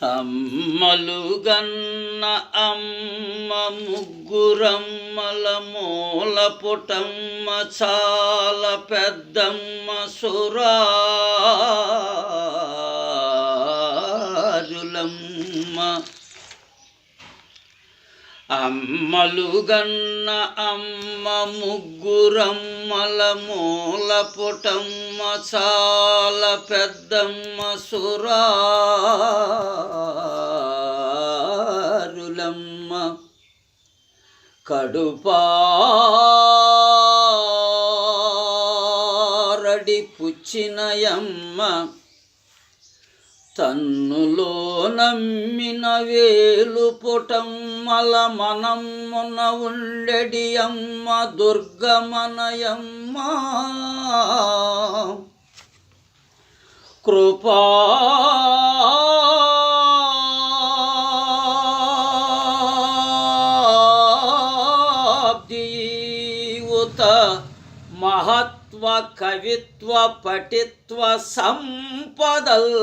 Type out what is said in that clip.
అమ్మలుగన్న అమ్మ ముగ్గురమ్మల మూల పుటమ్మ చాలా పెద్దమ్మ సురారులమ్మ. అమ్మలుగన్న అమ్మ ముగ్గురమ్మల మూల పుటమ్మ చాలా పెద్దమ్మ సురారులమ్మ. కడుపారడి పుచ్చినయమ్మ తన్నులో నమ్మిన వేలు పుటమ్మల మనమ్మున ఉండెడి అమ్మ దుర్గమనయమ్మ. కృపాబ్దియుత మహత్వ కవిత్వ పటిత్వ సంపదల్